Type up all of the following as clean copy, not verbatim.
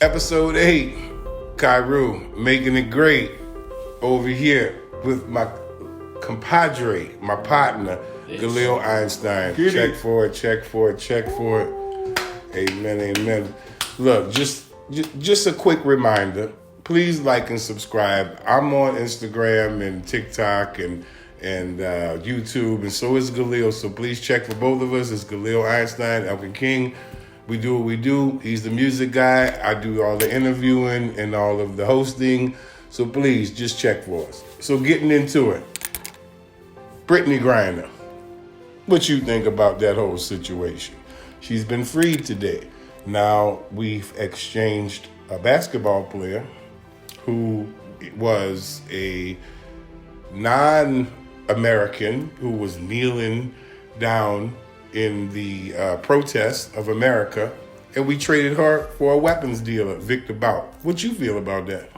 Episode 8, KIRU, making it great over here with my compadre, my partner, Khalil Einstein. Check for it. Amen. Look, just a quick reminder. Please like and subscribe. I'm on Instagram and TikTok and YouTube, and so is Khalil. So please check for both of us. It's Khalil Einstein, Elkin King. We do what we do. He's the music guy. I do all the interviewing and all of the hosting. So please just check for us. So getting into it. Brittney Griner. What you think about that whole situation? She's been freed today. Now we've exchanged a basketball player who was a non-American who was kneeling down in the protest of America, and we traded her for a weapons dealer, Victor Bout. What you feel about that?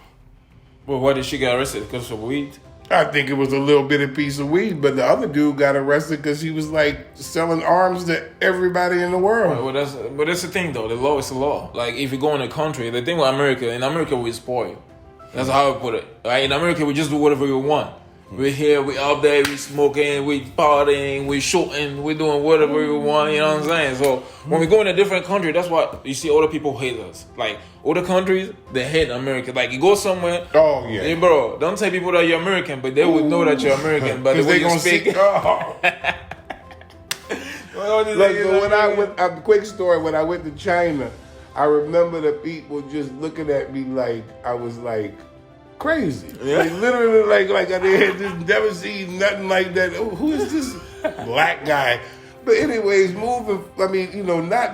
Well, why did she get arrested? Because of weed? I think it was a little bitty piece of weed, but the other dude got arrested because he was like selling arms to everybody in the world. But that's the thing, though. The law is the law. Like, if you go in a country, the thing with America, in America we spoil. That's how I put it. Right? In America, we just do whatever we want. We're here, we out there, we smoking, we partying, we shooting, we doing whatever we want, you know what I'm saying? So when we go in a different country, that's why you see other people hate us. Like, other countries, they hate America. Like, you go somewhere, oh yeah, hey bro, don't tell people that you're American, but they would know that you're American, but the way you speak. A quick story, when I went to China, I remember the people just looking at me like I was like crazy. Yeah. Like literally like they had just never seen nothing like that. Oh, who is this black guy? But anyways, not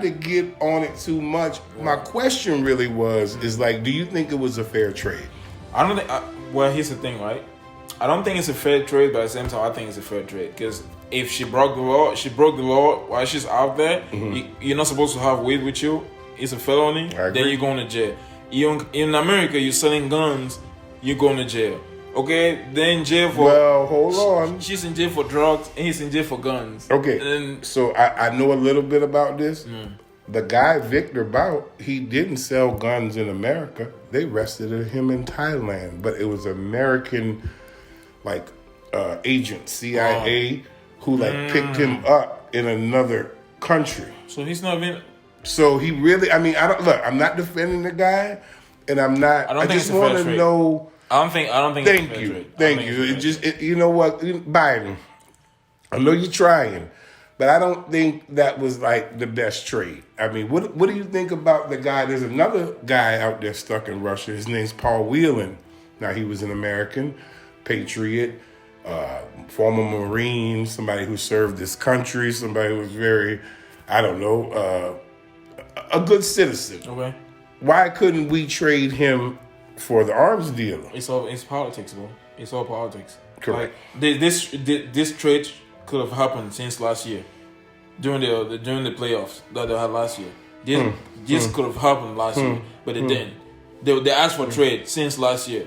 to get on it too much, my question really is like, do you think it was a fair trade? I don't think, well, here's the thing, right? I don't think it's a fair trade, but at the same time, I think it's a fair trade. Because if she broke the law while she's out there. Mm-hmm. You're not supposed to have weed with you. It's a felony. Then you're going to jail. In America, you're selling guns, you're going to jail. Okay? Then in jail for... Well, hold on. She's in jail for drugs, and he's in jail for guns. Okay. So I know a little bit about this. The guy, Victor Bout, he didn't sell guns in America. They arrested him in Thailand. But it was American, agent, CIA, who, picked him up in another country. So he's not even... So he really... I'm not defending the guy, and I'm not... I just want to know... I don't think. Thank you. You know what, Biden? I know you're trying, but I don't think that was like the best trade. I mean, what do you think about the guy? There's another guy out there stuck in Russia. His name's Paul Whelan. Now he was an American patriot, former Marine, somebody who served this country, somebody who was very, a good citizen. Okay. Why couldn't we trade him for the arms dealer? It's politics, bro. It's all politics. Correct. Like, this trade could have happened since last year, during the playoffs that they had last year. This could have happened last year, but it didn't. They asked for trade since last year.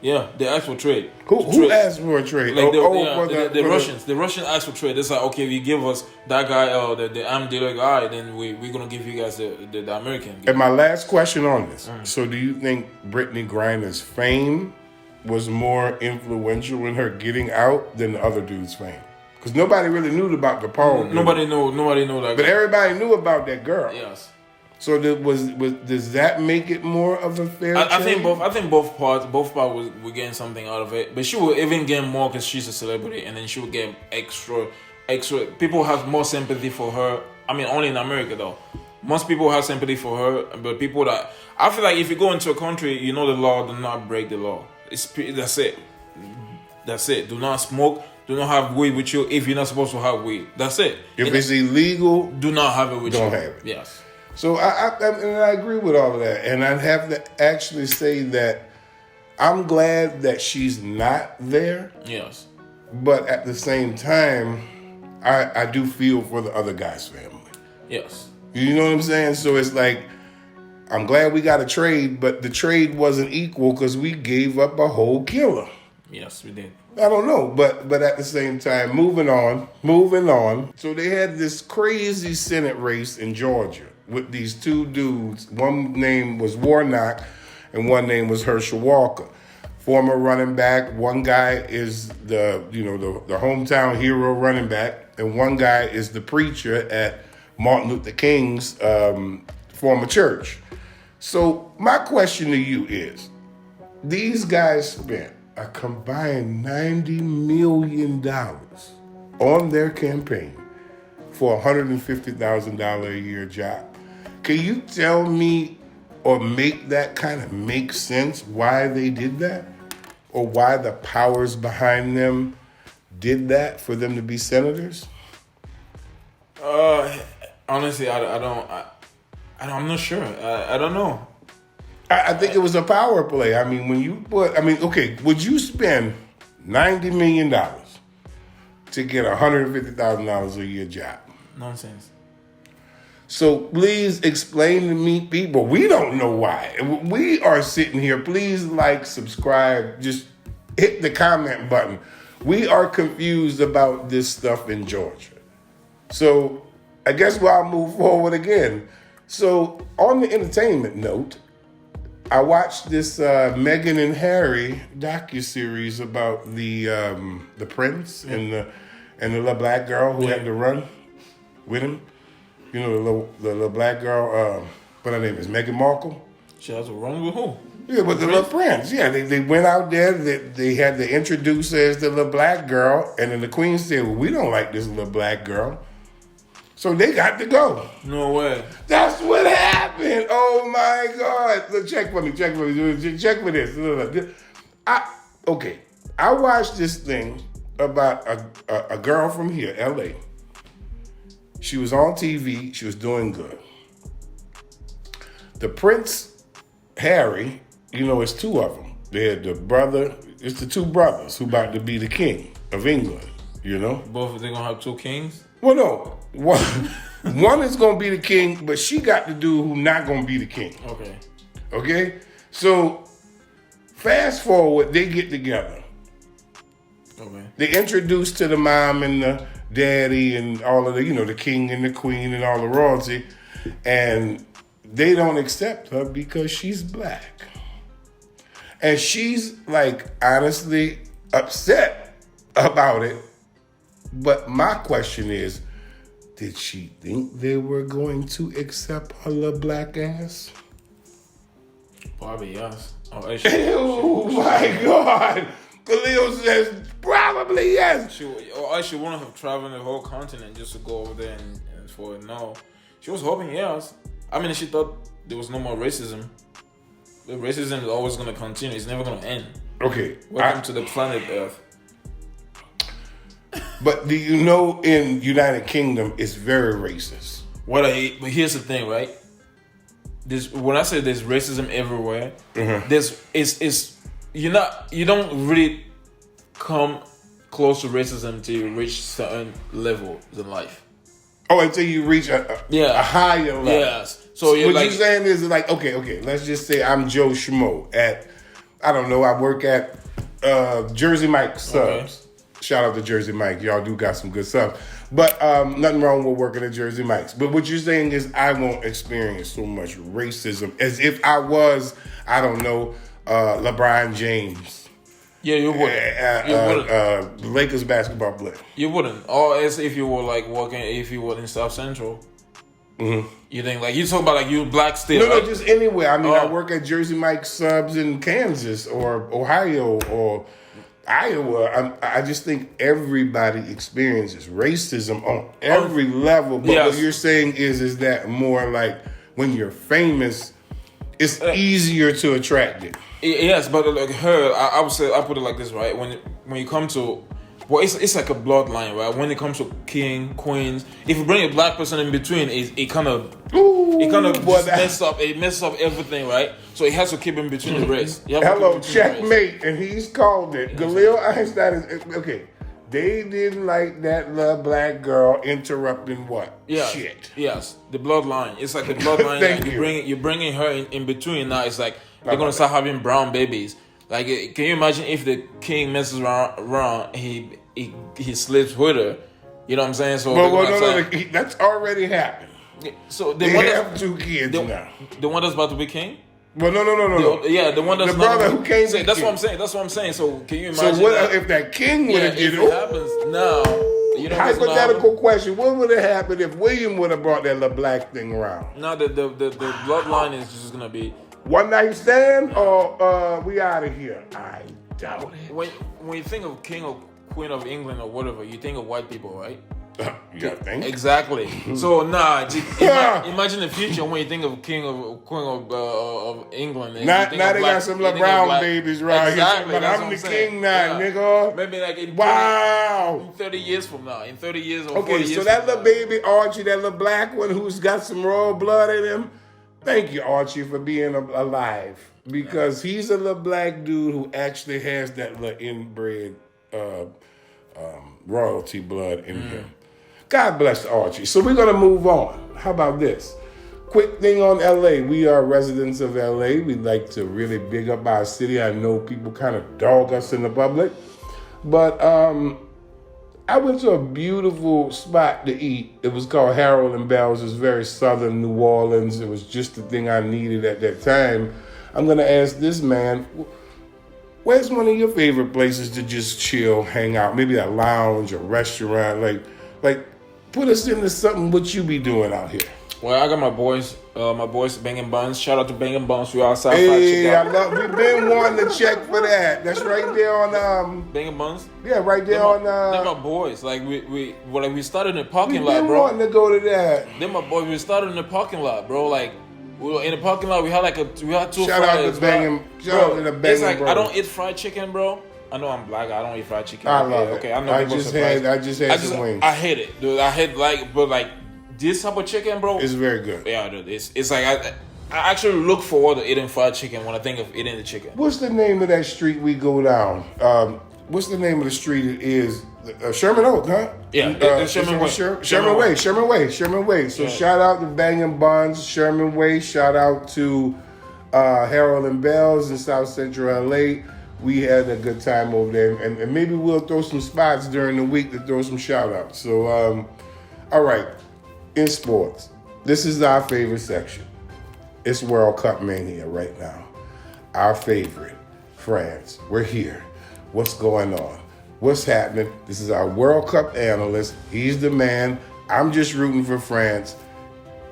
Yeah, they asked for trade. Who asked for a trade? Like the Russians. The Russians asked for trade. It's like, okay, you give us that guy, the arm dealer guy, then we're gonna give you guys the American. And my last question on this. So, do you think Brittney Griner's fame was more influential in her getting out than the other dude's fame? Because nobody really knew about the Paul. Nobody knew that. But everybody knew about that girl. Yes. So does that make it more of a fair trade? I think both parts were getting something out of it. But she will even get more because she's a celebrity, and then she will get extra. People have more sympathy for her. I mean, only in America though. Most people have sympathy for her, but people that I feel like if you go into a country, you know the law, do not break the law. That's it. Do not smoke. Do not have weed with you if you're not supposed to have weed. That's it. If it's illegal, do not have it with you. Don't have it. Yes. So I agree with all of that, and I'd have to actually say that I'm glad that she's not there. Yes. But at the same time, I do feel for the other guy's family. Yes. You know what I'm saying? So it's like, I'm glad we got a trade, but the trade wasn't equal because we gave up a whole killer. Yes, we did. I don't know, but at the same time, moving on. So they had this crazy Senate race in Georgia with these two dudes. One name was Warnock, and one name was Herschel Walker, former running back. One guy is the hometown hero running back, and one guy is the preacher at Martin Luther King's former church. So my question to you is, these guys spent a combined $90 million on their campaign for a $150,000 a year job. Can you tell me or make that kind of make sense why they did that? Or why the powers behind them did that for them to be senators? Honestly, I'm not sure. I don't know. I think it was a power play. I mean, would you spend $90 million to get a $150,000 a year job? Nonsense. So please explain to me, people. We don't know why. We are sitting here. Please like, subscribe, just hit the comment button. We are confused about this stuff in Georgia. So I guess I'll move forward again. So on the entertainment note, I watched this Meghan and Harry docuseries about the prince and the little black girl who had to run with him. You know, the little black girl, what her name is, Meghan Markle? She has to run with who? Yeah, with the little prince. Yeah, they went out there, they had to introduce her as the little black girl, and then the queen said, well, we don't like this little black girl. So they got to go. No way. That's what happened. Oh my God. Look, check for me. Check for this. Look. I watched this thing about a girl from here, LA. She was on TV. She was doing good. The Prince Harry, it's two of them. They had it's the two brothers who about to be the king of England, Both of them gonna have two kings? Well, no. One is going to be the king, but she got the dude who not going to be the king. Okay? So, fast forward, they get together. Okay. They introduce to the mom and the daddy and all of the king and the queen and all the royalty. And they don't accept her because she's black. And she's, honestly upset about it. But my question is, did she think they were going to accept her little black ass? Probably yes. Oh my God. Khalil says probably yes. She wouldn't have traveled the whole continent just to go over there and for it. No. She was hoping yes. I mean, she thought there was no more racism. But racism is always going to continue. It's never going to end. Okay. Welcome to the planet Earth. But do you know in United Kingdom it's very racist? But here's the thing, right? When I say there's racism everywhere, you don't really come close to racism until you reach certain levels in life. Oh, until you reach a higher level. Yes. So what you're saying is okay, let's just say I'm Joe Schmo at, I don't know, I work at Jersey Mike's Subs. Okay. Shout out to Jersey Mike. Y'all do got some good stuff. But nothing wrong with working at Jersey Mike's. But what you're saying is I won't experience so much racism as if I was, I don't know, LeBron James. Yeah, you wouldn't. Lakers basketball player. You wouldn't. Or as if you were if you were in South Central. Mm-hmm. You think you talk about you black still? No, just anywhere. I mean, I work at Jersey Mike's Subs in Kansas or Ohio or Iowa. I just think everybody experiences racism on every level. But what you're saying is that more like when you're famous, it's easier to attract it. Yes, but I would say I put it like this, right? When you come to, it's like a bloodline, right? When it comes to king, queens, if you bring a black person in between, it kind of messes up everything, right? So it has to keep in between the race. Hello, checkmate, and he's called it. Khalil Einstein is okay. They didn't like that little black girl interrupting what? Yeah. Shit. Yes, the bloodline. It's like the bloodline. Thank you. You're bringing her in between now. It's like they're gonna start having brown babies. Like, can you imagine if the king messes around, he sleeps with her? You know what I'm saying? So, that's already happened. So they have 2 kids now. The one that's about to be king? Well, no. The one that's the brother who came. That's what I'm saying. That's what I'm saying. So can you imagine? So what if that king would have did it? Happens now. You know, hypothetical question: what would have happened if William would have brought that little black thing around? No, the bloodline is just gonna be one night stand, or we out of here. I doubt it. When you think of king or queen of England or whatever, you think of white people, right? You think? Exactly. So imagine the future when you think of king or queen of England. Now they got some little brown babies right here. But I'm the king now, nigga. Maybe like in 30 years from now. In 30 years or 40 years. Okay, so that little baby Archie, that little black one who's got some royal blood in him. Thank you, Archie, for being alive. Because he's a little black dude who actually has that little inbred royalty blood in him. God bless Archie. So we're going to move on. How about this? Quick thing on LA. We are residents of LA. We like to really big up our city. I know people kind of dog us in the public. But I went to a beautiful spot to eat. It was called Harold and Bells. It was very southern New Orleans. It was just the thing I needed at that time. I'm going to ask this man, where's one of your favorite places to just chill, hang out? Maybe a lounge, a restaurant, like put us into something what you be doing out here. Well, I got my boys Bangin' Buns. Shout out to Bangin' Buns. We outside. Hey, we've been wanting to check for that. That's right there on Bangin' Buns. Yeah, right there on. They're my boys. Like we started in the parking lot, bro. We've been wanting to go to that. They're my boys. We started in the parking lot, bro. Like we were in the parking lot. We had 2 Shout out to Bangin'. Shout out to the Bangin'. It's like I don't eat fried chicken, bro. I know I'm black. I don't eat fried chicken. I love it. Okay, I know. I just had some wings. I hate it, dude. I hate this type of chicken, bro. It's very good. Yeah, dude. It's like I actually look forward to eating fried chicken when I think of eating the chicken. What's the name of that street we go down? What's the name of the street? It is Sherman Oak, huh? Yeah, Sherman Way. Sherman Way. So shout out to Bangin' Buns, Sherman Way. Shout out to Harold and Bells in South Central LA. We had a good time over there, and maybe we'll throw some spots during the week to throw some shout outs. So, all right, in sports, this is our favorite section. It's World Cup mania right now. Our favorite, France. We're here. What's going on? What's happening? This is our World Cup analyst. He's the man. I'm just rooting for France.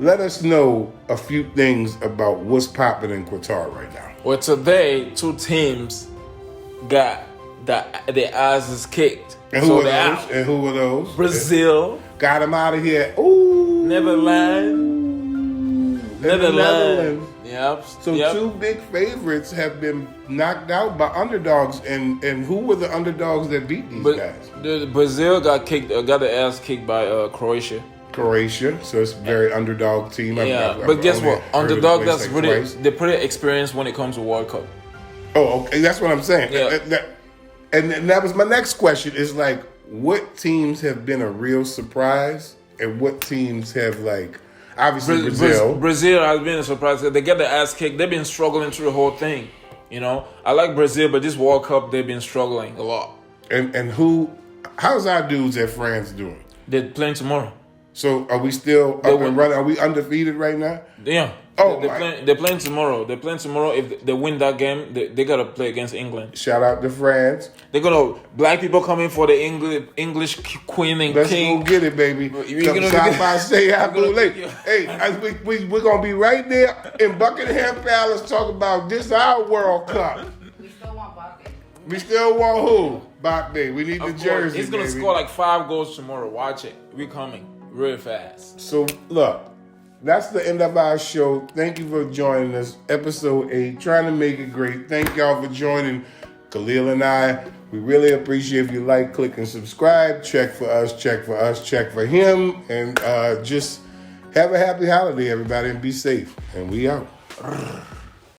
Let us know a few things about what's popping in Qatar right now. Well, today, 2 teams got their asses kicked. And who were those? Brazil. Got them out of here. Ooh. Netherlands. Yep. So 2 big favorites have been knocked out by underdogs. And who were the underdogs that beat these guys? Brazil got their ass kicked by Croatia. So it's a very underdog team. But guess what? Underdog, that's really, they're pretty experienced when it comes to World Cup. Oh, okay. That's what I'm saying. Yeah. And that was my next question is like, what teams have been a real surprise and what teams have obviously Brazil. Brazil has been a surprise. They get their ass kicked. They've been struggling through the whole thing. You know, I like Brazil, but this World Cup, they've been struggling a lot. And how's our dudes at France doing? They're playing tomorrow. So are we still up and running? Are we undefeated right now? Yeah. They're playing tomorrow. They're playing tomorrow. If they win that game, they gotta play against England. Shout out to France. They're gonna black people coming for the English queen and Let's king. Let's go get it, baby. Hey, we're gonna be right there in Buckingham Palace talking about this our World Cup. We still want Bappe. We still want who? Bappe. We need the jersey. He's gonna score 5 goals tomorrow. Watch it. We coming real fast. So look. That's the end of our show. Thank you for joining us. Episode 8, trying to make it great. Thank y'all for joining Khalil and I. We really appreciate if you like, click, and subscribe. Check for us, check for him. And just have a happy holiday, everybody, and be safe. And we out.